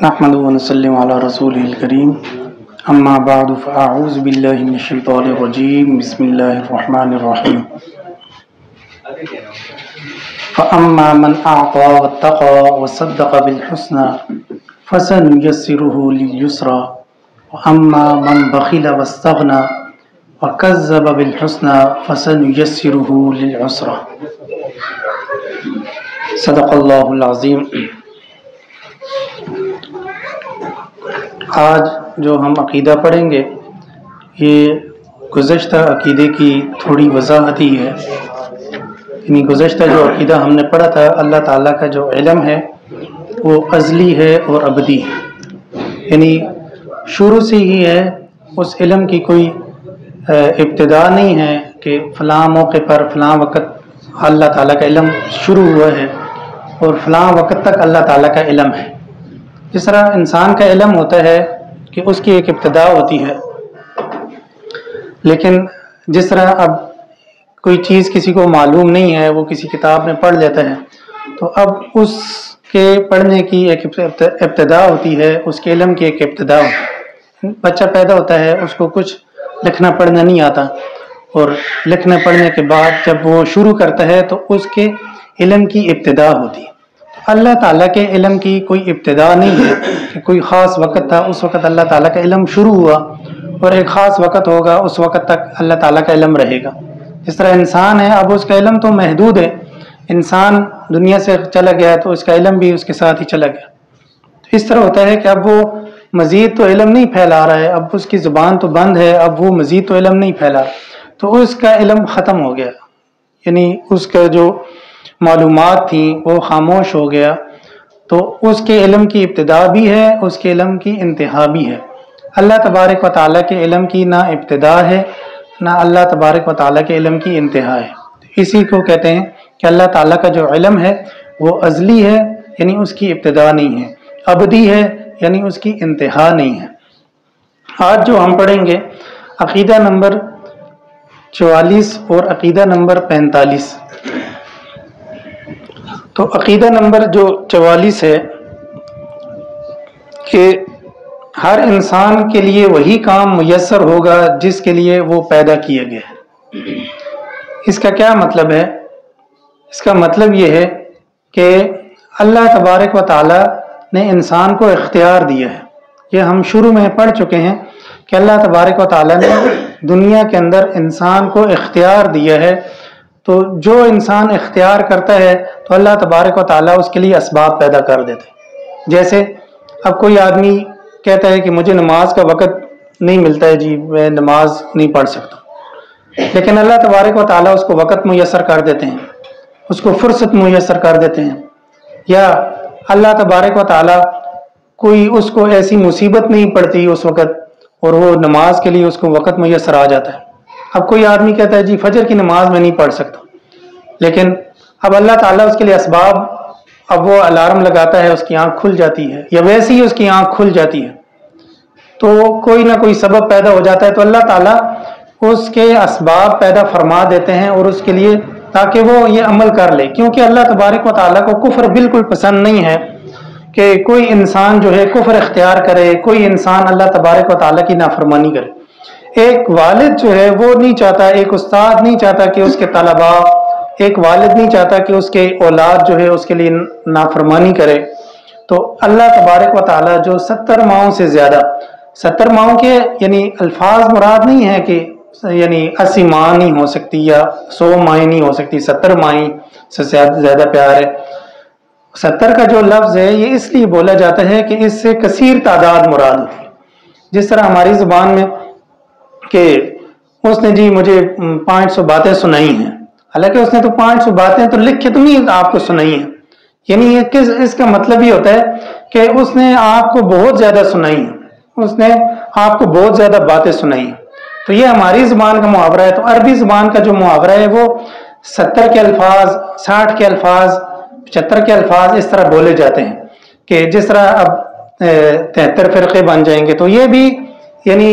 نحمد ونسلم علی رسول الکریم اما بعد فاعوذ باللہ من الشیطان الرجیم بسم اللہ الرحمن الرحیم فاما من اعطى واتقى وصدق بالحسنى فسنيسره لليسرى واما من بخل واستغنى وكذب بالحسنى فسنيسره للعسرى صدق اللہ العظیم۔ آج جو ہم عقیدہ پڑھیں گے یہ گزشتہ عقیدے کی تھوڑی وضاحت ہی ہے، یعنی گزشتہ جو عقیدہ ہم نے پڑھا تھا اللہ تعالیٰ کا جو علم ہے وہ ازلی ہے اور ابدی ہے، یعنی شروع سے ہی ہے، اس علم کی کوئی ابتدا نہیں ہے کہ فلاں موقع پر فلاں وقت اللہ تعالیٰ کا علم شروع ہوا ہے اور فلاں وقت تک اللہ تعالیٰ کا علم ہے۔ جس طرح انسان کا علم ہوتا ہے کہ اس کی ایک ابتدا ہوتی ہے، لیکن جس طرح اب کوئی چیز کسی کو معلوم نہیں ہے، وہ کسی کتاب میں پڑھ لیتا ہے، تو اب اس کے پڑھنے کی ایک ابتدا ہوتی ہے، اس کے علم کی ایک ابتدا ہوتی ہے۔ بچہ پیدا ہوتا ہے، اس کو کچھ لکھنا پڑھنا نہیں آتا، اور لکھنے پڑھنے کے بعد جب وہ شروع کرتا ہے تو اس کے علم کی ابتدا ہوتی ہے۔ اللہ تعالیٰ کے علم کی کوئی ابتدا نہیں ہے کہ کوئی خاص وقت تھا، اس وقت اللہ تعالیٰ کا علم شروع ہوا، اور ایک خاص وقت ہوگا، اس وقت تک اللہ تعالیٰ کا علم رہے گا۔ جس طرح انسان ہے، اب اس کا علم تو محدود ہے، انسان دنیا سے چلا گیا تو اس کا علم بھی اس کے ساتھ ہی چلا گیا۔ اس طرح ہوتا ہے کہ اب وہ مزید تو علم نہیں پھیلا رہا ہے، اب اس کی زبان تو بند ہے، اب وہ مزید تو علم نہیں پھیلا، تو اس کا علم ختم ہو گیا، یعنی اس کا جو معلومات تھیں وہ خاموش ہو گیا۔ تو اس کے علم کی ابتدا بھی ہے، اس کے علم کی انتہا بھی ہے۔ اللہ تبارک و تعالیٰ کے علم کی نہ ابتدا ہے، نہ اللہ تبارک و تعالیٰ کے علم کی انتہا ہے۔ اسی کو کہتے ہیں کہ اللہ تعالیٰ کا جو علم ہے وہ ازلی ہے، یعنی اس کی ابتدا نہیں ہے، ابدی ہے، یعنی اس کی انتہا نہیں ہے۔ آج جو ہم پڑھیں گے عقیدہ نمبر 44 اور عقیدہ نمبر 45۔ تو عقیدہ نمبر جو 44 ہے کہ ہر انسان کے لیے وہی کام میسر ہوگا جس کے لیے وہ پیدا کیا گیا ہے۔ اس کا کیا مطلب ہے؟ اس کا مطلب یہ ہے کہ اللہ تبارک و تعالیٰ نے انسان کو اختیار دیا ہے۔ یہ ہم شروع میں پڑھ چکے ہیں کہ اللہ تبارک و تعالیٰ نے دنیا کے اندر انسان کو اختیار دیا ہے، تو جو انسان اختیار کرتا ہے تو اللہ تبارک و تعالیٰ اس کے لیے اسباب پیدا کر دیتے ہیں۔ جیسے اب کوئی آدمی کہتا ہے کہ مجھے نماز کا وقت نہیں ملتا ہے، جی میں نماز نہیں پڑھ سکتا، لیکن اللہ تبارک و تعالیٰ اس کو وقت میسر کر دیتے ہیں، اس کو فرصت میسر کر دیتے ہیں، یا اللہ تبارک و تعالیٰ کوئی اس کو ایسی مصیبت نہیں پڑتی اس وقت اور وہ نماز کے لیے اس کو وقت میسر آ جاتا ہے۔ اب کوئی آدمی کہتا ہے جی فجر کی نماز میں نہیں پڑھ سکتا، لیکن اب اللہ تعالیٰ اس کے لیے اسباب، اب وہ الارم لگاتا ہے، اس کی آنکھ کھل جاتی ہے، یا ویسے ہی اس کی آنکھ کھل جاتی ہے، تو کوئی نہ کوئی سبب پیدا ہو جاتا ہے، تو اللہ تعالیٰ اس کے اسباب پیدا فرما دیتے ہیں اور اس کے لیے تاکہ وہ یہ عمل کر لے، کیونکہ اللہ تبارک و تعالیٰ کو کفر بالکل پسند نہیں ہے کہ کوئی انسان جو ہے کفر اختیار کرے، کوئی انسان اللہ تبارک و تعالیٰ کی نافرمانی کرے۔ ایک والد جو ہے وہ نہیں چاہتا، ایک استاد نہیں چاہتا کہ اس کے طلباء، ایک والد نہیں چاہتا کہ اس کے اولاد جو ہے اس کے لیے نافرمانی کرے۔ تو اللہ تبارک و تعالیٰ جو 70 ماہوں سے زیادہ، 70 ماہوں کے یعنی الفاظ مراد نہیں ہے کہ یعنی 80 ماہ نہیں ہو سکتی یا 100 ماہیں نہیں ہو سکتی، 70 ماہیں سے زیادہ پیار ہے۔ 70 کا جو لفظ ہے یہ اس لیے بولا جاتا ہے کہ اس سے کثیر تعداد مراد ہوتی ہے۔ جس طرح ہماری زبان میں کہ اس نے جی مجھے 500 باتیں سنائی ہیں، حالانکہ اس نے تو 500 باتیں تو لکھ کے تو نہیں آپ کو سنائی ہیں، یعنی اس کا مطلب یہ ہوتا ہے کہ اس نے آپ کو بہت زیادہ سنائی ہیں، اس نے آپ کو بہت زیادہ باتیں سنائی ہیں۔ تو یہ ہماری زبان کا محاورہ ہے۔ تو عربی زبان کا جو محاورہ ہے وہ 70 کے الفاظ، 60 کے الفاظ، 75 کے الفاظ اس طرح بولے جاتے ہیں کہ جس طرح اب 73 فرقے بن جائیں گے، تو یہ بھی یعنی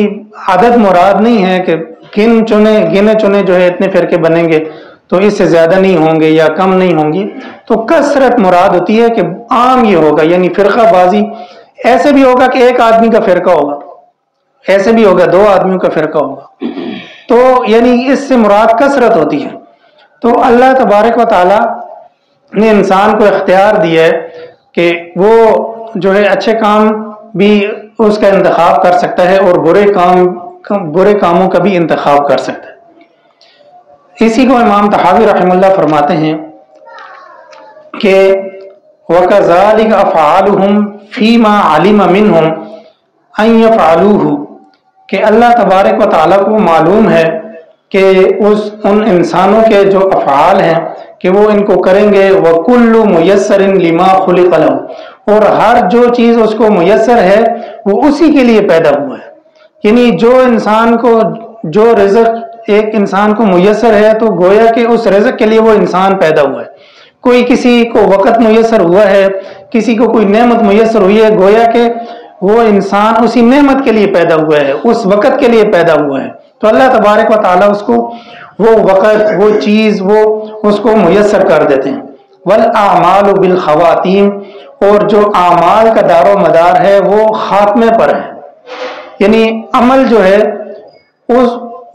عدد مراد نہیں ہے کہ گنے چنے جو ہے اتنے فرقے بنیں گے تو اس سے زیادہ نہیں ہوں گے یا کم نہیں ہوں گی، تو کثرت مراد ہوتی ہے کہ عام یہ ہوگا، یعنی فرقہ بازی ایسے بھی ہوگا کہ ایک آدمی کا فرقہ ہوگا، ایسے بھی ہوگا 2 آدمیوں کا فرقہ ہوگا، تو یعنی اس سے مراد کثرت ہوتی ہے۔ تو اللہ تبارک و تعالی نے انسان کو اختیار دیا ہے کہ وہ جو ہے اچھے کام بھی اس کا انتخاب کر سکتا ہے اور برے کاموں کا بھی انتخاب کر سکتا ہے۔ اسی کو امام طحاوی رحمہ اللہ فرماتے ہیں کہ وَكَذَلِكَ أَفْعَالُهُمْ فِي مَا عَلِمَ مِنْهُمْ أَنْ يَفْعَلُوهُ، کہ اللہ تبارک و تعالیٰ کو معلوم ہے کہ ان انسانوں کے جو افعال ہیں کہ وہ ان کو کریں گے، وَكُلُّ مُيَسَّرٍ لِمَا خُلِقَ لَهُ، اور ہر جو چیز اس کو میسر ہے وہ اسی کے لیے پیدا ہوا ہے۔ یعنی جو رزق ایک انسان کو میسر ہے تو گویا کہ اس رزق کے لیے وہ انسان پیدا ہوا ہے۔ کوئی کسی کو وقت میسر ہوا ہے، کسی کو کوئی نعمت میسر ہوئی ہے، گویا کہ وہ انسان اسی نعمت کے لیے پیدا ہوا ہے، اس وقت کے لیے پیدا ہوا ہے۔ تو اللہ تبارک و تعالیٰ اس کو وہ وقت، وہ چیز، وہ اس کو میسر کر دیتے ہیں۔ وَالْأَعْمَالُ بِالْخَوَاتِيمِ، اور جو اعمال کا دار و مدار ہے وہ خاتمے پر ہے، یعنی عمل جو ہے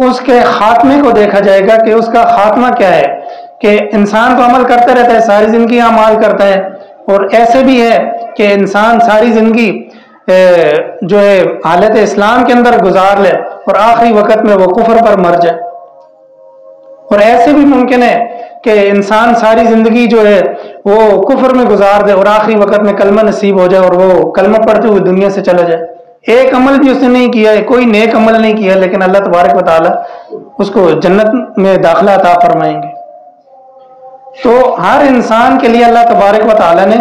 اس کے خاتمے کو دیکھا جائے گا کہ اس کا خاتمہ کیا ہے، کہ انسان تو عمل کرتا رہتا ہے، ساری زندگی اعمال کرتا ہے، اور ایسے بھی ہے کہ انسان ساری زندگی جو ہے حالت اسلام کے اندر گزار لے اور آخری وقت میں وہ کفر پر مر جائے، اور ایسے بھی ممکن ہے کہ انسان ساری زندگی جو ہے وہ کفر میں گزار دے اور آخری وقت میں کلمہ نصیب ہو جائے اور وہ کلمہ پڑھتے ہوئے دنیا سے چلا جائے۔ ایک عمل بھی اس نے نہیں کیا ہے، کوئی نیک عمل نہیں کیا، لیکن اللہ تبارک و تعالیٰ اس کو جنت میں داخلہ عطا فرمائیں گے۔ تو ہر انسان کے لیے اللہ تبارک و تعالیٰ نے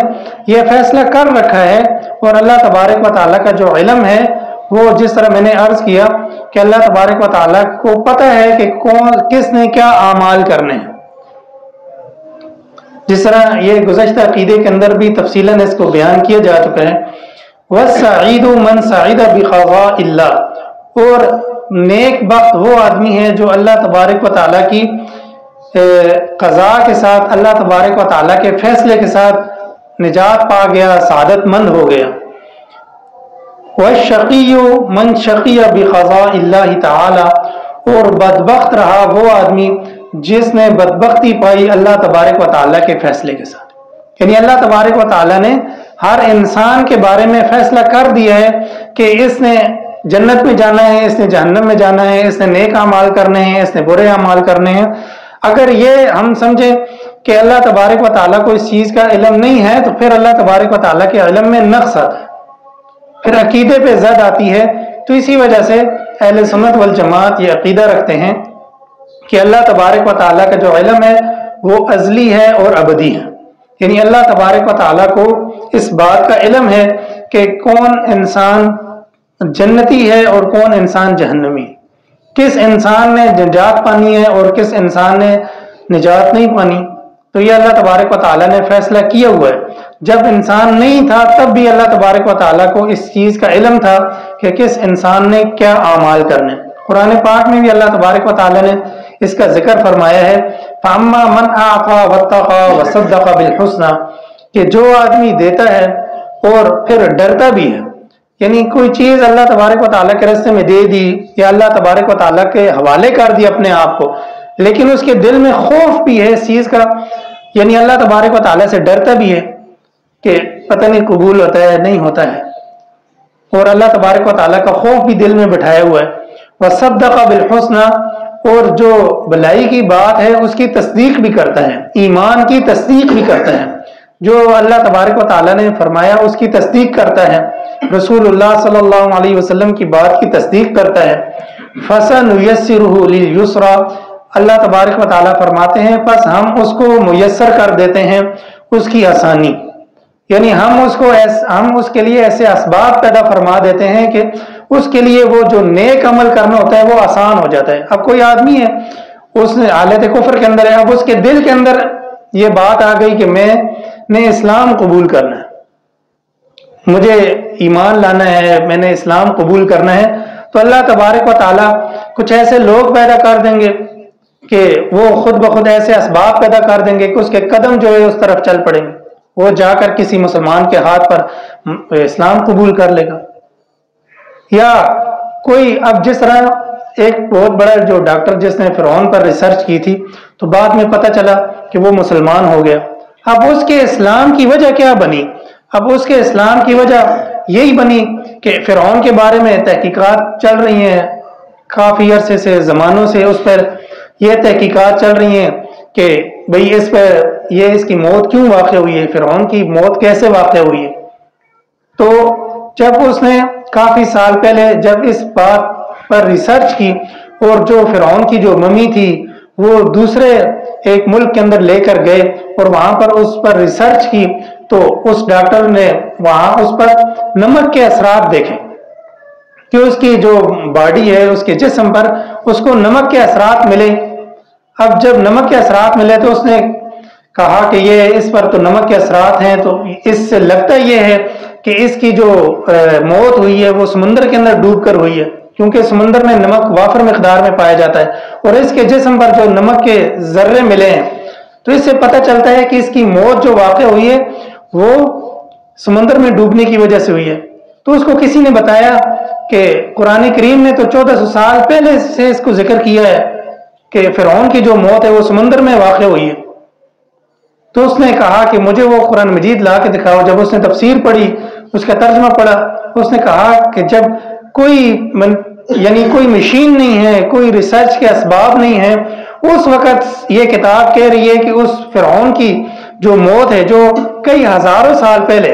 یہ فیصلہ کر رکھا ہے، اور اللہ تبارک و تعالیٰ کا جو علم ہے وہ جس طرح میں نے عرض کیا کہ اللہ تبارک و تعالیٰ کو پتہ ہے کہ کس نے کیا اعمال کرنے ہیں۔ جس طرح یہ گزشتہ عقیدے کے اندر بھی تفصیلاً اس کو بیان کیا جا چکا ہے، وَالسَّعِيدُ مَنْ سَعِدَ بِقَضَاءِ اللَّهِ، اور نیک بخت وہ آدمی ہے جو اللہ تبارک و تعالیٰ کی قضاء کے ساتھ، اللہ تبارک و تعالیٰ کے فیصلے کے ساتھ نجات پا گیا، سعادت مند ہو گیا۔ وَالشَّقِيُّ مَنْ شَقِيَ بِقَضَاءِ اللَّهِ تَعَالَى، اور بدبخت رہا وہ آدمی جس نے بدبختی پائی اللہ تبارک و تعالیٰ کے فیصلے کے ساتھ۔ یعنی اللہ تبارک و تعالیٰ نے ہر انسان کے بارے میں فیصلہ کر دیا ہے کہ اس نے جنت میں جانا ہے، اس نے جہنم میں جانا ہے، اس نے نیک اعمال کرنے ہیں، اس نے برے اعمال کرنے ہیں۔ اگر یہ ہم سمجھیں کہ اللہ تبارک و تعالیٰ کو اس چیز کا علم نہیں ہے تو پھر اللہ تبارک و تعالیٰ کے علم میں نقص آتا ہے، پھر عقیدے پہ زد آتی ہے۔ تو اسی وجہ سے اہل سنت والجماعت یہ عقیدہ رکھتے ہیں کہ اللہ تبارک و تعالیٰ کا جو علم ہے وہ ازلی ہے اور ابدی ہے، یعنی اللہ تبارک و تعالیٰ کو اس بات کا علم ہے کہ کون انسان جنتی ہے اور کون انسان جہنمی، کس انسان نے نجات پانی ہے اور کس انسان نے نجات نہیں پانی۔ تو یہ اللہ تبارک و تعالیٰ نے فیصلہ کیا ہوا ہے۔ جب انسان نہیں تھا تب بھی اللہ تبارک و تعالیٰ کو اس چیز کا علم تھا کہ کس انسان نے کیا اعمال کرنے۔ قرآن پاک میں بھی اللہ تبارک و تعالیٰ نے اس کا ذکر فرمایا ہے، فَأَمَّا مَنْ أَعْطَىٰ وَاتَّقَىٰ وَصَدَّقَ بِالْحُسْنَىٰ، کہ جو آدمی دیتا ہے اور پھر ڈرتا بھی ہے، یعنی کوئی چیز اللہ تبارک و تعالیٰ کے راستے میں دے دی یا اللہ تبارک و تعالیٰ کے حوالے کر دیا اپنے آپ کو، لیکن اس کے دل میں خوف بھی ہے اس چیز کا، یعنی اللہ تبارک و تعالیٰ سے ڈرتا بھی ہے کہ پتہ نہیں قبول ہوتا ہے نہیں ہوتا ہے، اور اللہ تبارک و تعالیٰ کا خوف بھی دل میں بٹھایا ہوا ہے۔ وَصَدَّقَ بِالْحُسْنَىٰ، اور جو بھلائی کی بات ہے اس کی تصدیق بھی کرتا ہے، ایمان کی تصدیق بھی کرتا ہے، جو اللہ تبارک و تعالیٰ نے فرمایا اس کی تصدیق کرتا ہے، رسول اللہ صلی اللہ علیہ وسلم کی بات کی تصدیق کرتا ہے۔ فَسَنُيَسِّرُهُ لِلْيُسْرَىٰ، اللہ تبارک و تعالیٰ فرماتے ہیں پس ہم اس کو میسر کر دیتے ہیں اس کی آسانی، یعنی ہم اس کے لیے ایسے اسباب پیدا فرما دیتے ہیں کہ اس کے لیے وہ جو نیک عمل کرنا ہوتا ہے وہ آسان ہو جاتا ہے۔ اب کوئی آدمی ہے اس نے حالت کفر کے اندر ہے، اب اس کے دل کے اندر یہ بات آ گئی کہ میں نے اسلام قبول کرنا ہے، مجھے ایمان لانا ہے، میں نے اسلام قبول کرنا ہے، تو اللہ تبارک و تعالیٰ کچھ ایسے لوگ پیدا کر دیں گے کہ وہ خود بخود ایسے اسباب پیدا کر دیں گے کہ اس کے قدم جو ہے اس طرف چل پڑیں گے، وہ جا کر کسی مسلمان کے ہاتھ پر اسلام قبول کر لے گا. یا کوئی اب جس طرح ایک بہت بڑا جو ڈاکٹر جس نے فرعون پر ریسرچ کی تھی تو بعد میں پتہ چلا کہ وہ مسلمان ہو گیا. اب اس کے اسلام کی وجہ کیا بنی؟ اب اس کے اسلام کی وجہ یہی بنی کہ فرعون کے بارے میں تحقیقات چل رہی ہیں کافی عرصے سے، زمانوں سے اس پر یہ تحقیقات چل رہی ہیں کہ بھئی اس پر اس کی موت کیوں واقع ہوئی ہے، فرعون کی موت کیسے واقع ہوئی ہے. تو جب اس نے کافی سال پہلے جب اس بات پر ریسرچ کی اور جو فرعون کی جو ممی تھی وہ دوسرے ایک ملک کے اندر لے کر گئے اور وہاں پر اس پر ریسرچ کی، تو اس ڈاکٹر نے وہاں اس پر نمک کے اثرات دیکھے کہ اس کی جو باڈی ہے اس کے جسم پر اس کو نمک کے اثرات ملے. اب جب نمک کے اثرات ملے تو اس نے کہا کہ یہ اس پر تو نمک کے اثرات ہیں، تو اس سے لگتا یہ ہے کہ اس کی جو موت ہوئی ہے وہ سمندر کے اندر ڈوب کر ہوئی ہے، کیونکہ سمندر میں نمک وافر مقدار میں پایا جاتا ہے اور اس کے جسم پر جو نمک کے ذرے ملے ہیں تو اس سے پتہ چلتا ہے کہ اس کی موت جو واقع ہوئی ہے وہ سمندر میں ڈوبنے کی وجہ سے ہوئی ہے. تو اس کو کسی نے بتایا کہ قرآن کریم نے تو 1400 سال پہلے سے اس کو ذکر کیا ہے کہ فرعون کی جو موت ہے وہ سمندر میں واقع ہوئی ہے. تو اس نے کہا کہ مجھے وہ قرآن مجید لا کے دکھاؤ. جب اس نے تفسیر پڑھی، اس کا ترجمہ پڑھا، اس نے کہا کہ جب کوئی مشین نہیں ہے، کوئی ریسرچ کے اسباب نہیں ہے، اس وقت یہ کتاب کہہ رہی ہے کہ اس فرعون کی جو موت ہے جو کئی ہزاروں سال پہلے،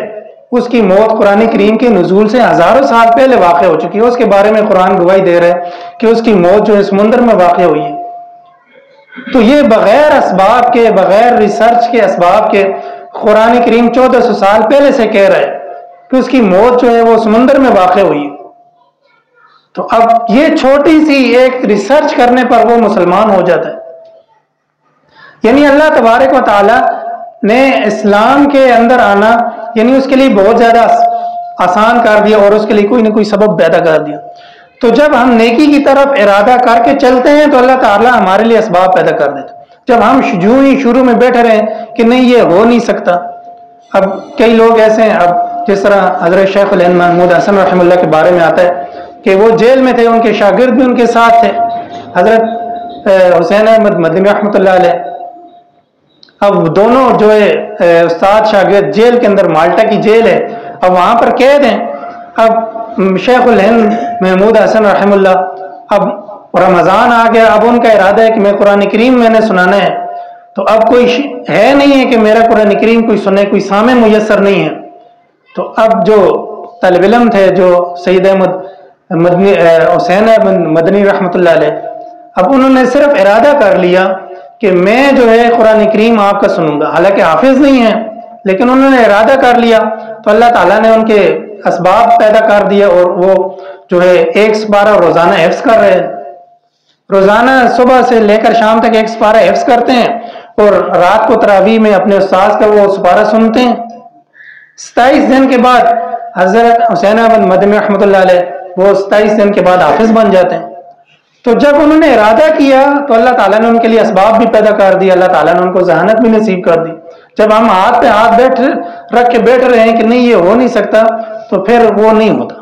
اس کی موت قرآن کریم کے نزول سے ہزاروں سال پہلے واقع ہو چکی ہے. اس کے بارے میں قرآن گواہی دے رہا ہے کہ اس کی موت جو ہے سمندر میں واقع ہوئی ہے. تو یہ بغیر اسباب کے، بغیر ریسرچ کے اسباب کے قرآن کریم 1400 سال پہلے سے کہہ رہا ہے کہ اس کی موت جو ہے وہ سمندر میں واقع ہوئی ہے. تو اب یہ چھوٹی سی ایک ریسرچ کرنے پر وہ مسلمان ہو جاتا ہے. یعنی اللہ تبارک و تعالی نے اسلام کے اندر آنا یعنی اس کے لیے بہت زیادہ آسان کر دیا اور اس کے لیے کوئی نہ کوئی سبب پیدا کر دیا. تو جب ہم نیکی کی طرف ارادہ کر کے چلتے ہیں تو اللہ تعالیٰ ہمارے لیے اسباب پیدا کر دیتا. جب ہم شروع میں بیٹھے رہے کہ نہیں یہ ہو نہیں سکتا. اب کئی لوگ ایسے ہیں، اب جس طرح حضرت شیخ الہند محمود حسن رحمہ اللہ کے بارے میں آتا ہے کہ وہ جیل میں تھے، ان کے شاگرد بھی ان کے ساتھ تھے، حضرت حسین احمد مدنی رحمۃ اللہ علیہ. اب دونوں جو ہے استاد شاگرد جیل کے اندر، مالٹا کی جیل ہے، اب وہاں پر قید ہیں. اب شیخ الہند محمود حسن رحمہ اللہ، اب رمضان آ گیا، اب ان کا ارادہ ہے کہ میں قرآن کریم میں نے سنانا ہے. تو اب کوئی ہے نہیں ہے کہ میرا قرآن کریم کوئی سنے، کوئی سامع میسر نہیں ہے. تو اب جو طالب علم تھے جو سید احمد مدنی حسین احمد مدنی رحمۃ اللہ علیہ، اب انہوں نے صرف ارادہ کر لیا کہ میں جو ہے قرآن کریم آپ کا سنوں گا. حالانکہ حافظ نہیں ہے لیکن انہوں نے ارادہ کر لیا تو اللہ تعالیٰ نے ان کے اسباب پیدا کر دیا اور وہ جو ہے 1 سپارہ روزانہ حفظ کر رہے ہیں. روزانہ صبح سے لے کر شام تک 1 سپارہ حفظ کرتے ہیں اور رات کو تراویح میں اپنے استاذ کا وہ سپارہ سنتے ہیں. 27 دن کے بعد حضرت حسین احمد مدنی رحمۃ اللہ علیہ وہ 27 دن کے بعد حافظ بن جاتے ہیں. تو جب انہوں نے ارادہ کیا تو اللہ تعالیٰ نے ان کے لیے اسباب بھی پیدا کر دی، اللہ تعالیٰ نے ان کو ذہانت بھی نصیب کر دی. جب ہم ہاتھ پہ ہاتھ رکھ کے بیٹھ رہے ہیں کہ نہیں یہ ہو نہیں سکتا تو پھر وہ نہیں ہوتا.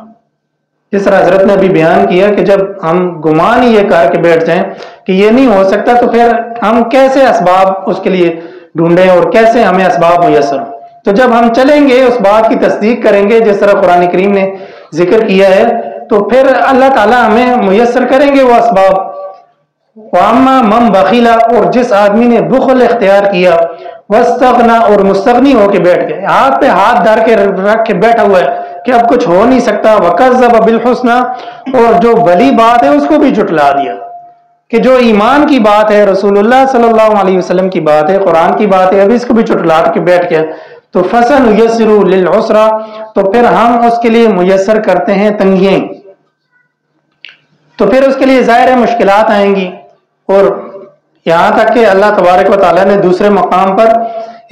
جس طرح حضرت نے ابھی بیان کیا کہ جب ہم گمان ہی یہ کر کے بیٹھ جائیں کہ یہ نہیں ہو سکتا تو پھر ہم کیسے اسباب اس کے لیے ڈھونڈیں اور کیسے ہمیں اسباب میسر ہوں. تو جب ہم چلیں گے اس بات کی تصدیق کریں گے جس طرح قرآن کریم نے ذکر کیا ہے تو پھر اللہ تعالیٰ ہمیں میسر کریں گے وہ اسباب. وَأَمَّا مَنْ بَخِلَ، اور جس آدمی نے بخل اختیار کیا، وَاسْتَغْنَى، اور مستغنی ہو کے بیٹھ گئے، ہاتھ پہ ہاتھ دھر کے رکھ کے بیٹھا ہوا ہے کہ اب کچھ ہو نہیں سکتا. وَكَذَّبَ بِالْحُسْنَى، اور جو بھلی بات ہے اس کو بھی جھٹلا دیا کہ جو ایمان کی بات ہے، رسول اللہ صلی اللہ علیہ وسلم کی بات ہے، قرآن کی بات ہے، اب اس کو بھی جھٹلا کے بیٹھ گیا. تو فَسَنُيَسِّرُ لِلْعُسْرَى، تو پھر ہم اس کے لیے میسر کرتے ہیں تنگیاں. تو پھر اس کے لیے ظاہر ہے مشکلات آئیں گی. اور یہاں تک کہ اللہ تبارک و تعالیٰ نے دوسرے مقام پر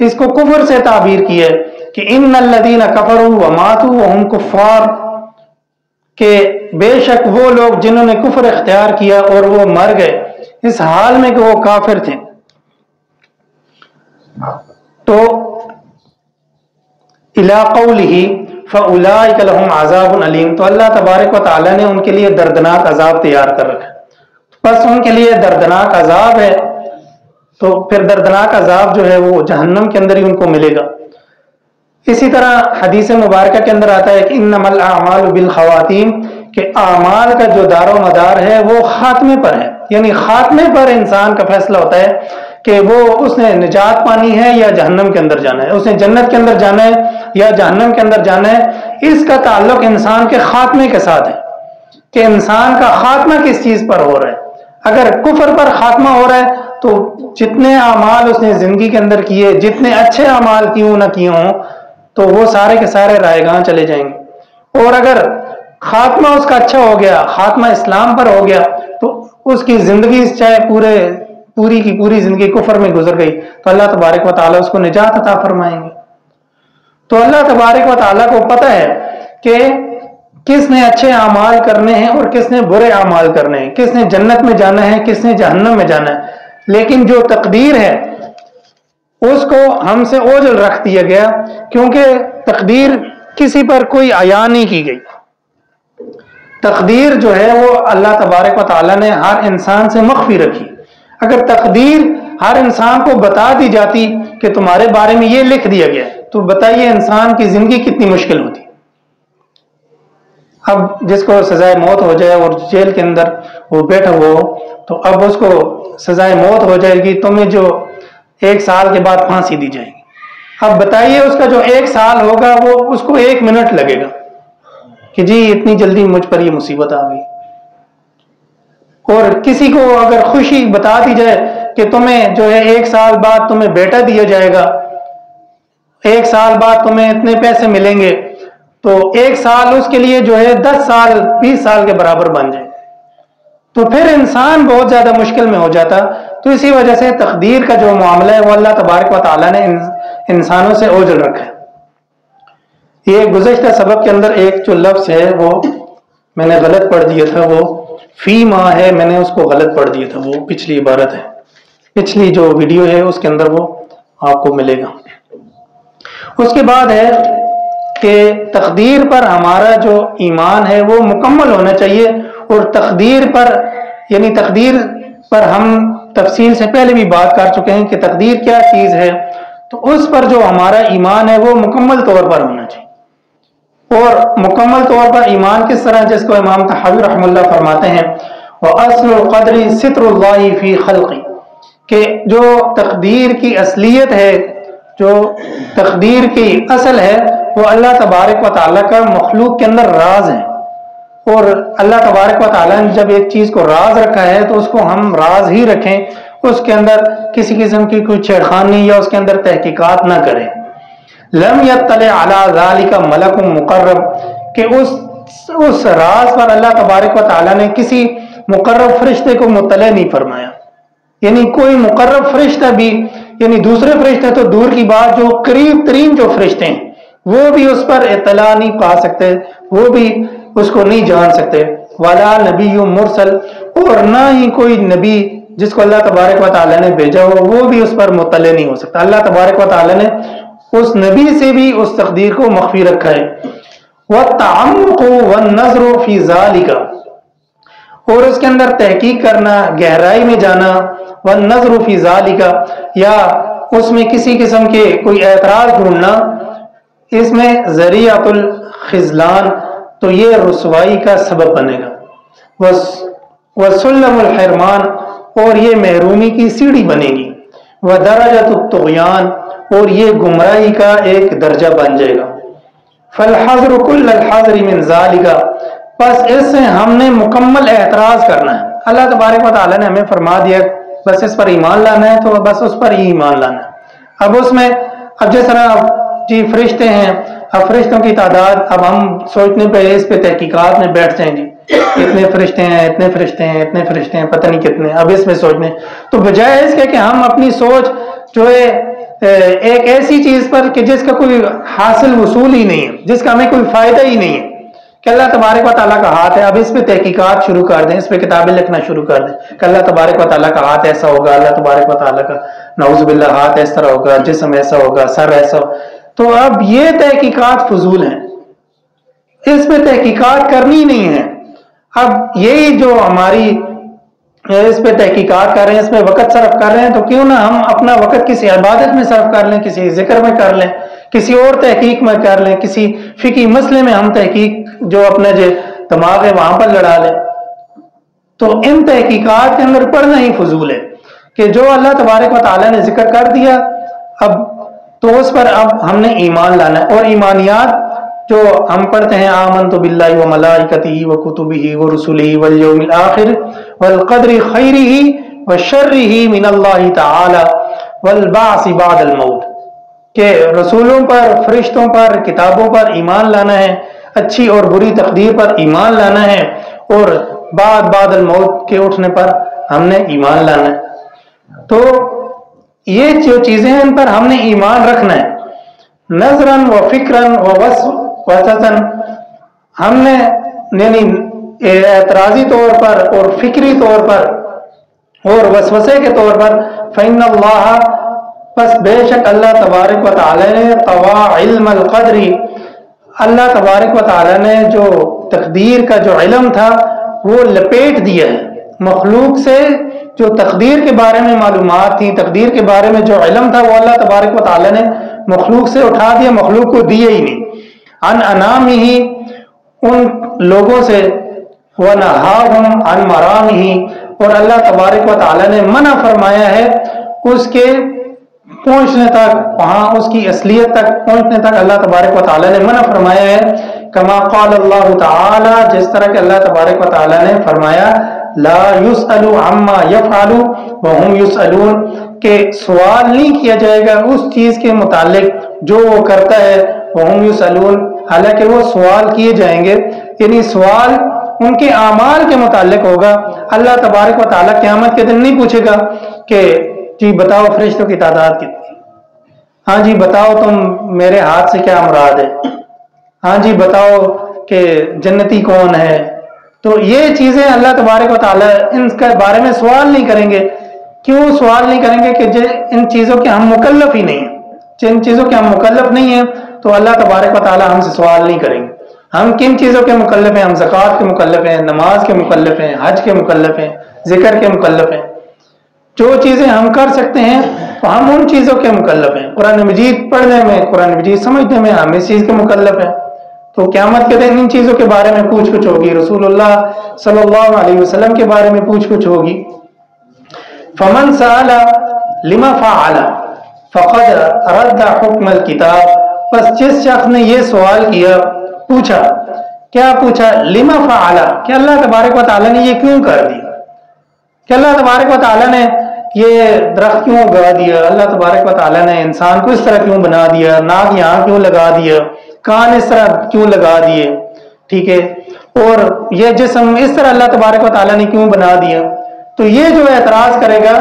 اس کو کفر سے تعبیر کی ہے کہ ان الذین کفروا وماتوا وهم کفار، کہ بے شک وہ لوگ جنہوں نے کفر اختیار کیا اور وہ مر گئے اس حال میں کہ وہ کافر تھے. تو الی قولہ فاولئک لہم عذاب علیم، تو اللہ تبارک و تعالیٰ نے ان کے لیے دردناک عذاب تیار کر رکھا، بس ان کے لیے دردناک عذاب ہے، تو پھر دردناک عذاب جو ہے وہ جہنم کے اندر ہی ان کو ملے گا۔ اسی طرح حدیث مبارکہ کے اندر آتا ہے کہ انما الاعمال بالخواتیم، کہ اعمال کا جو دار و مدار ہے وہ خاتمے پر ہے، یعنی خاتمے پر انسان کا فیصلہ ہوتا ہے کہ وہ اس نے نجات پانی ہے یا جہنم کے اندر جانا ہے، اس نے جنت کے اندر جانا ہے یا جہنم کے اندر جانا ہے۔ اس کا تعلق انسان کے خاتمے کے ساتھ ہے کہ انسان کا خاتمہ کس چیز پر ہو رہا ہے۔ اگر کفر پر خاتمہ ہو رہا ہے تو جتنے اعمال اس نے زندگی کے اندر کیے، جتنے اچھے اعمال کیوں نہ کیے ہوں، تو وہ سارے کے سارے رائے گاں چلے جائیں گے۔ اور اگر خاتمہ اس کا اچھا ہو گیا، خاتمہ اسلام پر ہو گیا، تو اس کی زندگی چاہے پوری کی پوری زندگی کفر میں گزر گئی، تو اللہ تبارک و تعالیٰ اس کو نجات عطا فرمائیں گے۔ تو اللہ تبارک و تعالیٰ کو پتہ ہے کہ کس نے اچھے اعمال کرنے ہیں اور کس نے برے اعمال کرنے ہیں، کس نے جنت میں جانا ہے، کس نے جہنم میں جانا ہے، لیکن جو تقدیر ہے اس کو ہم سے اوجھل رکھ دیا گیا، کیونکہ تقدیر کسی پر کوئی عیاں نہیں کی گئی۔ تقدیر جو ہے وہ اللہ تبارک و تعالیٰ نے ہر انسان سے مخفی رکھی۔ اگر تقدیر ہر انسان کو بتا دی جاتی کہ تمہارے بارے میں یہ لکھ دیا گیا، تو بتائیے انسان کی زندگی کتنی مشکل ہوتی۔ اب جس کو سزائے موت ہو جائے اور جیل کے اندر وہ بیٹھا ہو، تو اب اس کو سزائے موت ہو جائے گی، تمہیں جو 1 سال کے بعد پھانسی دی جائے گی۔ اب بتائیے اس کا جو 1 سال ہوگا وہ اس کو 1 منٹ لگے گا کہ جی اتنی جلدی مجھ پر یہ مصیبت آ گئی۔ اور کسی کو اگر خوشی بتا دی جائے کہ تمہیں جو ہے 1 سال بعد تمہیں بیٹا دیا جائے گا، 1 سال بعد تمہیں اتنے پیسے ملیں گے، تو 1 سال اس کے لیے جو ہے 10 سال 20 سال کے برابر بن جائے، تو پھر انسان بہت زیادہ مشکل میں ہو جاتا۔ تو اسی وجہ سے تقدیر کا جو معاملہ ہے وہ اللہ تبارک و تعالیٰ نے انسانوں سے اوجھل رکھا ہے۔ یہ گزشتہ سبق کے اندر ایک جو لفظ ہے وہ میں نے غلط پڑھ دیا تھا، وہ فی ما ہے، میں نے اس کو غلط پڑھ دیا تھا، وہ پچھلی عبارت ہے، پچھلی جو ویڈیو ہے اس کے اندر وہ آپ کو ملے گا۔ اس کے بعد ہے کہ تقدیر پر ہمارا جو ایمان ہے وہ مکمل ہونا چاہیے، اور تقدیر پر یعنی تقدیر پر ہم تفصیل سے پہلے بھی بات کر چکے ہیں کہ تقدیر کیا چیز ہے، تو اس پر جو ہمارا ایمان ہے وہ مکمل طور پر ہونا چاہیے۔ اور مکمل طور پر ایمان کس طرح، جس کو امام طحاوی رحمہ اللہ فرماتے ہیں وَأَصْلُ الْقَدْرِ سِتْرُ اللَّهِ فِي خَلْقِ، کہ جو تقدیر کی اصلیت ہے، جو تقدیر کی اصل ہے، وہ اللہ تبارک و تعالیٰ کا مخلوق کے اندر راز ہے۔ اور اللہ تبارک و تعالیٰ نے جب ایک چیز کو راز رکھا ہے تو اس کو ہم راز ہی رکھیں، اس کے اندر کسی قسم کی کوئی چھیڑخانی یا اس کے اندر تحقیقات نہ کریں۔ لم یطلع علی ذلک ملک مقرب، کہ اس راز پر اللہ تبارک و تعالیٰ نے کسی مقرب فرشتے کو مطلع نہیں فرمایا، یعنی کوئی مقرب فرشتہ بھی، یعنی دوسرے فرشتے تو دور کی بات، جو قریب ترین جو فرشتے ہیں وہ بھی اس پر اطلاع نہیں پا سکتے، وہ بھی اس کو نہیں جان سکتے۔ ولا نبی مرسل، اور نہ ہی کوئی نبی جس کو اللہ تبارک و تعالیٰ نے بھیجا ہو وہ بھی اس پر مطلع نہیں ہو سکتا۔ اللہ تبارک و تعالیٰ نے اس نبی سے بھی اس تقدیر کو مخفی رکھا ہے۔ وَالتَّعَمُّقُ وَالنَّظْرُ فِي ذَلِكَ، اور اس کے اندر تحقیق کرنا، گہرائی میں جانا، وَالنَّظْرُ فِي ذَلِكَ، یا اس میں کسی قسم کے کوئی اعتراض ڈھونڈنا، اس میں ذریعۃ الخذلان، تو یہ رسوائی کا سبب بنے گا۔ وَسُلَّمُ الْحِرْمَانِ، اور یہ محرومی کی سیڑھی بنے گی۔ وَدَرَجَةُ الطُّغْيَانِ، اور یہ گمراہی کا ایک درجہ بن جائے گا۔ فَالْحَذْرُ كُلَّ الْحَذْرِ مِنْ ذَلِكَ، بس اس سے ہم نے مکمل اعتراض کرنا ہے۔ اللہ تبارک و تعالیٰ نے ہمیں فرما دیا بس اس پر ایمان لانا ہے، تو بس اس پر ہی ایمان لانا ہے۔ اب اس میں اب جس طرح جی فرشتے ہیں، اب فرشتوں کی تعداد، اب ہم سوچنے پہ اس پہ تحقیقات میں بیٹھ جائیں، جی اتنے فرشتے ہیں، اتنے فرشتے ہیں، اتنے فرشتے ہیں، پتہ نہیں کتنے، اب اس میں سوچنے، تو بجائے اس کے کہ ہم اپنی سوچ جو ہے ایک ایسی چیز پر کہ جس کا کوئی حاصل وصول ہی نہیں ہے، جس کا ہمیں کوئی فائدہ ہی نہیں ہے، کہ اللہ تبارک و تعالیٰ کا ہاتھ ہے، اب اس پہ تحقیقات شروع کر دیں، اس پہ کتابیں لکھنا شروع کر دیں کہ اللہ تبارک و تعالیٰ کا ہاتھ ایسا ہوگا، اللہ تبارک و تعالیٰ کا نعوذ باللہ ہاتھ اس طرح ہوگا، جسم ایسا ہوگا، سر ایسا ہوگا، تو اب یہ تحقیقات فضول ہیں، اس پہ تحقیقات کرنی نہیں ہے۔ اب یہی جو ہماری اس پہ تحقیقات کر رہے ہیں، اس پہ وقت صرف کر رہے ہیں، تو کیوں نہ ہم اپنا وقت کسی عبادت میں صرف کر لیں، کسی ذکر میں کر لیں، کسی اور تحقیق میں کر لیں، کسی فقہی مسئلے میں ہم تحقیق جو اپنا جو دماغ ہے وہاں پر لڑا لیں۔ تو ان تحقیقات کے اندر پڑھنا ہی فضول ہے کہ جو اللہ تبارک و تعالیٰ نے ذکر کر دیا اب تو اس پر اب ہم نے ایمان لانا ہے۔ اور ایمانیات جو ہم پڑھتے ہیں آمنت باللہ و ملائکتہ و کتبہ و رسلہ والیوم الآخر والقدر خیرہ و شرہ من اللہ تعالی والبعث بعد الموت، کہ رسولوں پر، فرشتوں پر، کتابوں پر ایمان لانا ہے، اچھی اور بری تقدیر پر ایمان لانا ہے، اور بعد الموت کے اٹھنے پر ہم نے ایمان لانا ہے۔ تو یہ جو چیزیں ہیں ان پر ہم نے ایمان رکھنا ہے، نظراً و فکراً و وسطاً، ہم نے یعنی اعتراضی طور پر اور فکری طور پر اور وسوسے کے طور پر، فإن اللہ، پس بے شک اللہ تبارک و تعالی نے طوى علم القدر، اللہ تبارک و تعالی نے جو تقدیر کا جو علم تھا وہ لپیٹ دیا ہے مخلوق سے۔ جو تقدیر کے بارے میں معلومات تھیں، تقدیر کے بارے میں جو علم تھا وہ اللہ تبارک و تعالی نے مخلوق سے اٹھا دیا، مخلوق کو دیے ہی نہیں۔ عن انامہ، ان لوگوں سے، ونہاہم عن مرامہ، اور اللہ تبارک و تعالی نے منع فرمایا ہے اس کے پہنچنے تک، وہاں اس کی اصلیت تک پہنچنے تک اللہ تبارک و تعالی نے منع فرمایا ہے۔ کما قال اللہ تعالی، جس طرح کہ اللہ تبارک و تعالی نے فرمایا لا يسأل عما يفعل وهم يسألون، کہ سوال نہیں کیا جائے گا اس چیز کے متعلق جو وہ کرتا ہے، وهم يسألون، حالانکہ وہ سوال کیے جائیں گے، یعنی سوال ان کے اعمال کے متعلق ہوگا۔ اللہ تبارک و تعالیٰ قیامت کے دن نہیں پوچھے گا کہ جی بتاؤ فرشتوں کی تعداد کتنی، ہاں جی بتاؤ تم میرے ہاتھ سے کیا مراد ہے، ہاں جی بتاؤ کہ جنتی کون ہے۔ تو یہ چیزیں اللہ تبارک و تعالیٰ ان کے بارے میں سوال نہیں کریں گے۔ کیوں سوال نہیں کریں گے؟ کہ ان چیزوں کے ہم مکلف ہی نہیں ہیں، جن چیزوں کے ہم مکلف نہیں ہیں تو اللہ تبارک و تعالیٰ ہم سے سوال نہیں کریں گے۔ ہم کن چیزوں کے مکلف ہیں؟ ہم زکوٰۃ کے مکلف ہیں، نماز کے مکلف ہیں، حج کے مکلف ہیں، ذکر کے مکلف ہیں۔ جو چیزیں ہم کر سکتے ہیں تو ہم ان چیزوں کے مکلف ہیں۔ قرآن مجید پڑھنے میں، قرآن مجید سمجھنے میں ہم اس چیز کے مکلف ہیں۔ تو قیامت کے دن ان چیزوں کے بارے میں پوچھ گچھ ہوگی، رسول اللہ صلی اللہ علیہ وسلم کے بارے میں پوچھ گچھ ہوگی۔ فمن سأل لما فعل فقد رد حکم الکتاب، بس جس شخص نے یہ سوال کیا، پوچھا، کیا پوچھا؟ لما فعل، کہ اللہ تبارک و تعالیٰ نے یہ کیوں کر دیا، کہ اللہ تبارک و تعالیٰ نے یہ درخت کیوں اگا دیا، اللہ تبارک و تعالیٰ نے انسان کو اس طرح کیوں بنا دیا، ناک یہاں کیوں لگا دیا، کان اس طرح کیوں لگا دیے، ٹھیک ہے، اور یہ جسم اس طرح اللہ تبارک و تعالیٰ نے کیوں بنا دیا۔ تو یہ جو اعتراض کرے گا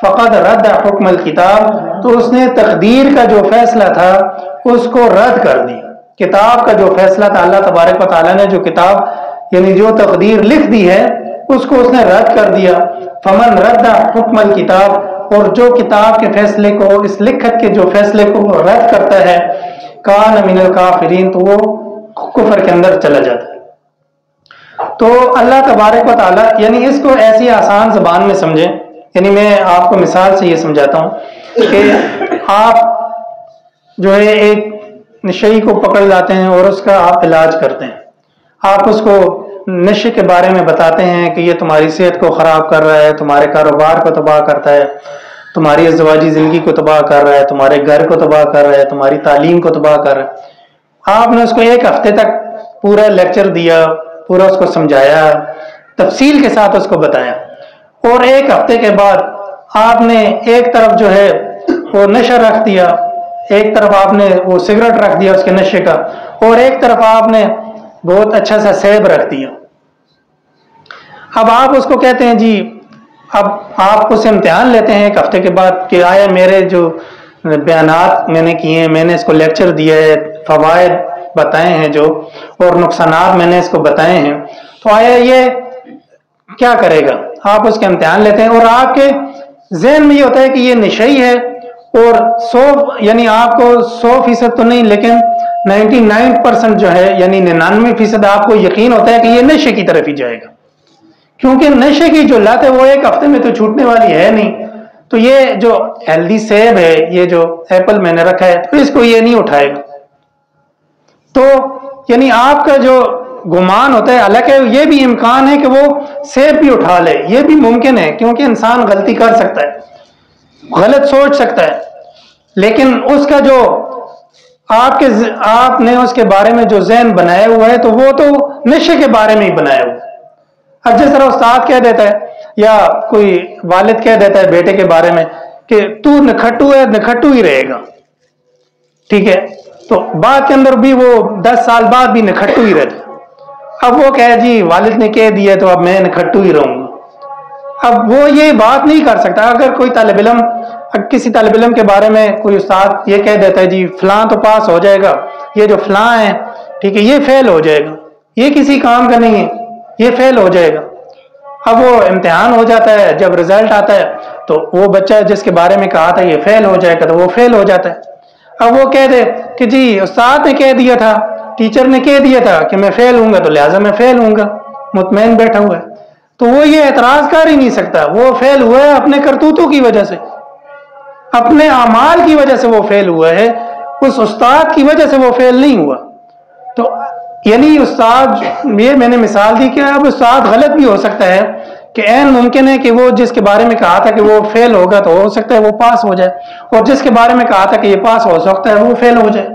فقد رد حکم الکتاب، تو اس نے تقدیر کا جو فیصلہ تھا اس کو رد کر دیا۔ کتاب کا جو فیصلہ تھا، اللہ تبارک و تعالیٰ نے جو کتاب یعنی جو تقدیر لکھ دی ہے اس کو اس نے رد کر دیا۔ فمن رد حکم الکتاب، اور جو کتاب کے فیصلے کو، اس لکھت کے جو فیصلے کو رد کرتا ہے، کان من الکافرین، تو وہ کفر کے اندر چلا جاتا ہے۔ تو اللہ تبارک و تعالیٰ یعنی اس کو ایسی آسان زبان میں سمجھیں، یعنی میں آپ کو مثال سے یہ سمجھاتا ہوں کہ آپ جو ہے ایک نشئی کو پکڑ لاتے ہیں اور اس کا آپ علاج کرتے ہیں، آپ اس کو نشے کے بارے میں بتاتے ہیں کہ یہ تمہاری صحت کو خراب کر رہا ہے، تمہارے کاروبار کو تباہ کرتا ہے، تمہاری ازدواجی زندگی کو تباہ کر رہا ہے، تمہارے گھر کو تباہ کر رہا ہے، تمہاری تعلیم کو تباہ کر رہا ہے۔ آپ نے اس کو ایک ہفتے تک پورا لیکچر دیا، پورا اس کو سمجھایا، تفصیل کے ساتھ اس کو بتایا، اور ایک ہفتے کے بعد آپ نے ایک طرف جو ہے وہ نشہ رکھ دیا، ایک طرف آپ نے وہ سگریٹ رکھ دیا اس کے نشے کا، اور ایک طرف آپ نے بہت اچھا سا سیب رکھ دیا۔ اب آپ اس کو کہتے ہیں جی، اب آپ اس سے امتحان لیتے ہیں ایک ہفتے کے بعد کہ آیا میرے جو بیانات میں نے کیے ہیں، میں نے اس کو لیکچر دیا ہے، فوائد بتائے ہیں جو، اور نقصانات میں نے اس کو بتائے ہیں، تو آیا یہ کیا کرے گا؟ آپ اس کے امتحان لیتے ہیں، اور آپ کے ذہن میں یہ ہوتا ہے کہ یہ نشئی ہے اور 100 یعنی آپ کو 100% تو نہیں لیکن 99% جو ہے یعنی 99% آپ کو یقین ہوتا ہے کہ یہ نشے کی طرف ہی جائے گا، کیونکہ نشے کی جو لت ہے وہ ایک ہفتے میں تو چھوٹنے والی ہے نہیں. تو یہ جو ہیلدی سیب ہے، یہ جو ایپل میں نے رکھا ہے، تو اس کو یہ نہیں اٹھائے گا. تو یعنی آپ کا جو گمان ہوتا ہے، حالانکہ یہ بھی امکان ہے کہ وہ سیب بھی اٹھا لے، یہ بھی ممکن ہے کیونکہ انسان غلطی کر سکتا ہے، غلط سوچ سکتا ہے، لیکن اس کا جو آپ نے اس کے بارے میں جو ذہن بنایا ہوا ہے تو وہ تو نشے کے بارے میں ہی بنایا ہوا ہے. اب جس طرح استاد کہہ دیتا ہے یا کوئی والد کہہ دیتا ہے بیٹے کے بارے میں کہ تو نکھٹو ہے، نکھٹو ہی رہے گا، ٹھیک ہے، تو بعد کے اندر بھی وہ 10 سال بعد بھی نکھٹو ہی رہتا ہے. اب وہ کہے جی والد نے کہہ دیا تو اب میں نکھٹو ہی رہوں گا. اب وہ یہ بات نہیں کر سکتا. اگر کوئی طالب علم کسی طالب علم کے بارے میں کوئی استاد یہ کہہ دیتا ہے جی فلاں تو پاس ہو جائے گا، یہ جو فلاں ہے ٹھیک ہے یہ فیل ہو جائے گا، یہ کسی کام کا نہیں ہے، یہ فیل ہو جائے گا. اب وہ امتحان ہو جاتا ہے، جب رزلٹ آتا ہے تو وہ بچہ جس کے بارے میں کہا تھا یہ فیل ہو جائے گا تو وہ فیل ہو جاتا ہے. اب وہ کہہ دے کہ جی استاد نے کہہ دیا تھا، ٹیچر نے کہہ دیا تھا کہ میں فیل ہوں گا تو لہٰذا میں فیل ہوں گا، مطمئن بیٹھا ہوا ہے. تو وہ یہ اعتراض کر ہی نہیں سکتا، وہ فیل ہوا ہے اپنے کرتوتوں کی وجہ سے، اپنے اعمال کی وجہ سے وہ فیل ہوا ہے، اس استاد کی وجہ سے وہ فیل نہیں ہوا. تو یعنی استاد، یہ میں نے مثال دی کہ اب استاد غلط بھی ہو سکتا ہے کہ عین ممکن ہے کہ وہ جس کے بارے میں کہا تھا کہ وہ فیل ہوگا تو ہو سکتا ہے وہ پاس ہو جائے، اور جس کے بارے میں کہا تھا کہ یہ پاس ہو سکتا ہے وہ فیل ہو جائے.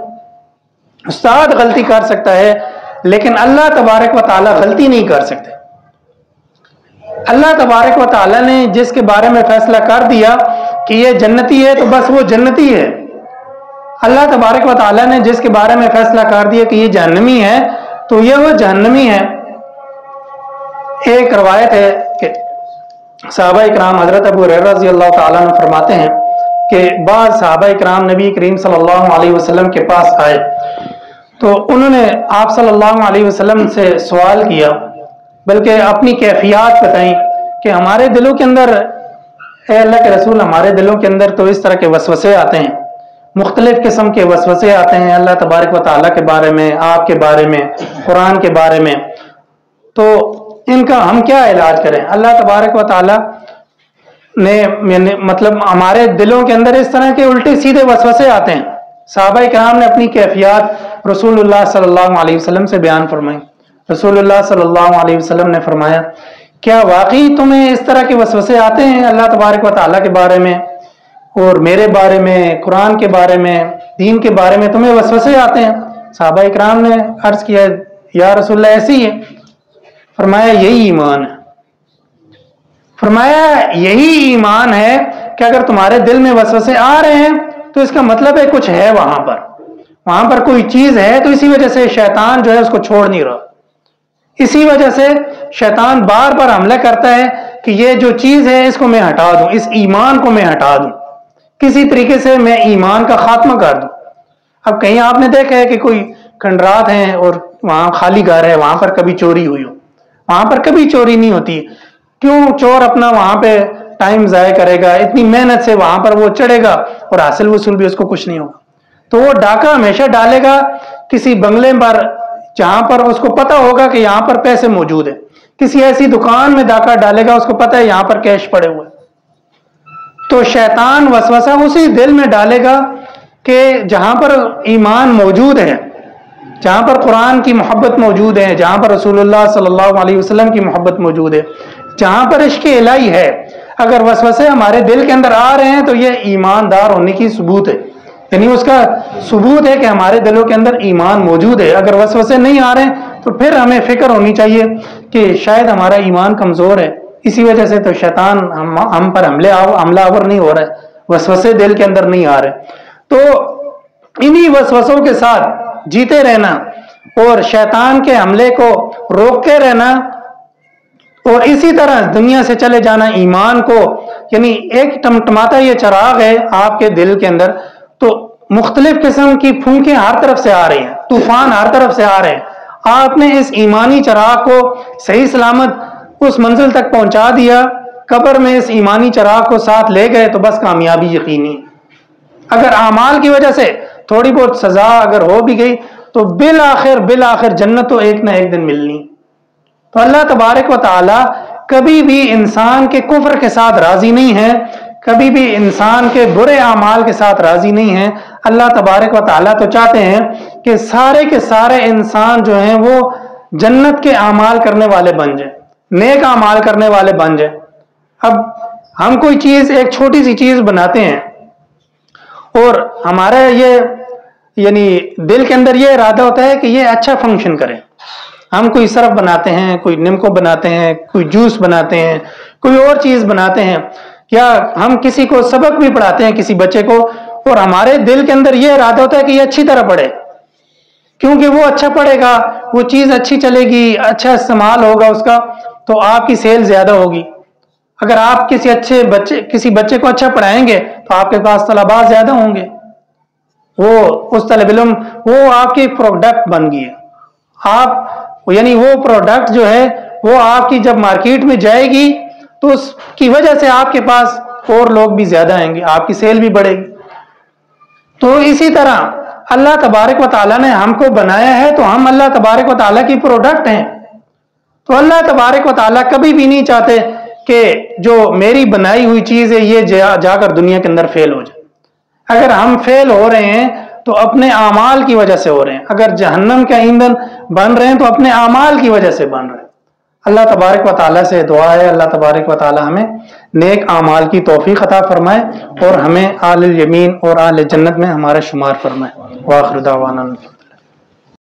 استاد غلطی کر سکتا ہے لیکن اللہ تبارک و تعالی غلطی نہیں کر سکتے. اللہ تبارک و تعالی نے جس کے بارے میں فیصلہ کر دیا کہ یہ جنتی ہے تو بس وہ جنتی ہے. اللہ تبارک و تعالی نے جس کے بارے میں فیصلہ کر دیا کہ یہ جہنمی ہے تو یہ وہ جہنمی ہے. ایک روایت ہے کہ صحابہ اکرام حضرت ابو ہریرہ رضی اللہ تعالیٰ عنہ فرماتے ہیں کہ بعض صحابہ اکرام نبی کریم صلی اللہ علیہ وسلم کے پاس آئے تو انہوں نے آپ صلی اللہ علیہ وسلم سے سوال کیا، بلکہ اپنی کیفیات بتائیں کہ ہمارے دلوں کے اندر، اے اللہ کے رسول، ہمارے دلوں کے اندر تو اس طرح کے وسوسے آتے ہیں، مختلف قسم کے وسوسے آتے ہیں اللہ تبارک و تعالیٰ کے بارے میں، آپ کے بارے میں، قرآن کے بارے میں، تو ان کا ہم کیا علاج کریں؟ اللہ تبارک و تعالیٰ نے مطلب ہمارے دلوں کے اندر اس طرح کے الٹے سیدھے وسوسے آتے ہیں. صحابہ کرام نے اپنی کیفیات رسول اللہ صلی اللہ علیہ وسلم سے بیان فرمائی. رسول اللہ صلی اللہ علیہ وسلم نے فرمایا کیا واقعی تمہیں اس طرح کے وسوسے آتے ہیں اللہ تبارک و تعالیٰ کے بارے میں اور میرے بارے میں، قرآن کے بارے میں، دین کے بارے میں تمہیں وسوسے آتے ہیں؟ صحابہ کرام نے عرض کیا یا رسول اللہ ایسے ہی ہے. فرمایا یہی ایمان ہے. فرمایا یہی ایمان ہے کہ اگر تمہارے دل میں وسوسے آ رہے ہیں تو اس کا مطلب ہے کچھ ہے وہاں پر کوئی چیز ہے، تو اسی وجہ سے شیطان جو ہے اس کو چھوڑ نہیں رہا. اسی وجہ سے شیطان بار بار حملہ کرتا ہے کہ یہ جو چیز ہے اس کو میں ہٹا دوں، اس ایمان کو میں ہٹا دوں، کسی طریقے سے میں ایمان کا خاتمہ کر دوں. اب کہیں آپ نے دیکھا ہے کہ کوئی کھنڈرات ہیں اور وہاں خالی گھر ہے، وہاں پر کبھی چوری ہوئی ہو؟ وہاں پر کبھی چوری نہیں ہوتی. کیوں؟ چور اپنا وہاں پہ ٹائم ضائع کرے گا، اتنی محنت سے وہاں پر وہ چڑھے گا اور حاصل وصول بھی اس کو کچھ نہیں ہوگا. تو وہ ڈاکہ ہمیشہ ڈالے گا کسی بنگلے پر جہاں پر اس کو پتا ہوگا کہ یہاں پر پیسے موجود ہیں. کسی ایسی دکان میں ڈاکہ ڈالے گا، اس کو پتا ہے یہاں پر کیش پڑے ہوئے. تو شیطان وسوسہ اسی دل میں ڈالے گا کہ جہاں پر ایمان موجود ہے، جہاں پر قرآن کی محبت موجود ہے، جہاں پر رسول اللہ صلی اللہ علیہ وسلم کی محبت موجود ہے، جہاں پر عشق الہی ہے، اگر وسوسے ہمارے دل کے اندر آ رہے ہیں تو یہ ایماندار ہونے کی ثبوت ہے. یعنی اس کا ثبوت ہے کہ ہمارے دلوں کے اندر ایمان موجود ہے. اگر وسوسے نہیں آ رہے ہیں تو پھر ہمیں فکر ہونی چاہیے کہ شاید ہمارا ایمان کمزور ہے، اسی وجہ سے تو شیطان ہم پر حملہ آور نہیں ہو رہا ہے، وسوسے دل کے اندر نہیں آ رہے. تو انہی وسوسوں کے ساتھ جیتے رہنا اور شیطان کے حملے کو روکتے رہنا اور اسی طرح دنیا سے چلے جانا ایمان کو، یعنی ایک ٹمٹماتا یہ چراغ ہے آپ کے دل کے اندر، تو مختلف قسم کی پھونکیں ہر طرف سے آ رہی ہیں، طوفان ہر طرف سے آ رہے ہیں. آپ نے اس ایمانی چراغ کو صحیح سلامت اس منزل تک پہنچا دیا، قبر میں اس ایمانی چراغ کو ساتھ لے گئے تو بس کامیابی یقینی. اگر اعمال کی وجہ سے تھوڑی بہت سزا اگر ہو بھی گئی تو بالآخر جنت تو ایک نہ ایک دن ملنی. تو اللہ تبارک و تعالی کبھی بھی انسان کے کفر کے ساتھ راضی نہیں ہے، کبھی بھی انسان کے برے اعمال کے ساتھ راضی نہیں ہے. اللہ تبارک و تعالی تو چاہتے ہیں کہ سارے کے سارے انسان جو ہیں وہ جنت کے اعمال کرنے والے بن جائیں، نیک اعمال کرنے والے بن جائیں. اب ہم کوئی چیز، ایک چھوٹی سی چیز بناتے ہیں اور ہمارا یہ یعنی دل کے اندر یہ ارادہ ہوتا ہے کہ یہ اچھا فنکشن کرے. ہم کوئی سرف بناتے ہیں، کوئی نمکو بناتے ہیں، کوئی جوس بناتے ہیں، کوئی اور چیز بناتے ہیں، یا ہم کسی کو سبق بھی پڑھاتے ہیں کسی بچے کو، اور ہمارے دل کے اندر یہ ارادہ ہوتا ہے کہ یہ اچھی طرح پڑھے، کیونکہ وہ اچھا پڑھے گا، وہ چیز اچھی چلے گی، اچھا استعمال ہوگا اس کا، تو آپ کی سیل زیادہ ہوگی. اگر آپ کسی بچے کو اچھا پڑھائیں گے تو آپ کے پاس طلباء زیادہ ہوں گے. وہ اس طالب علم وہ آپ کی پروڈکٹ بن گئی ہے. آپ یعنی وہ پروڈکٹ جو ہے وہ آپ کی جب مارکیٹ میں جائے گی تو اس کی وجہ سے آپ کے پاس اور لوگ بھی زیادہ آئیں گے، آپ کی سیل بھی بڑھے گی. تو اسی طرح اللہ تبارک و تعالیٰ نے ہم کو بنایا ہے تو ہم اللہ تبارک و تعالیٰ کی پروڈکٹ ہیں. تو اللہ تبارک و تعالیٰ کبھی بھی نہیں چاہتے کہ جو میری بنائی ہوئی چیز ہے یہ جا کر دنیا کے اندر فیل ہو جائے. اگر ہم فیل ہو رہے ہیں تو اپنے اعمال کی وجہ سے ہو رہے ہیں، اگر جہنم کا ایندھن بن رہے ہیں تو اپنے اعمال کی وجہ سے بن رہے ہیں. اللہ تبارک و تعالیٰ سے دعا ہے اللہ تبارک و تعالیٰ ہمیں نیک اعمال کی توفیق عطا فرمائے اور ہمیں اہل الیمین اور اہل جنت میں ہمارا شمار فرمائے. وآخر دعوانا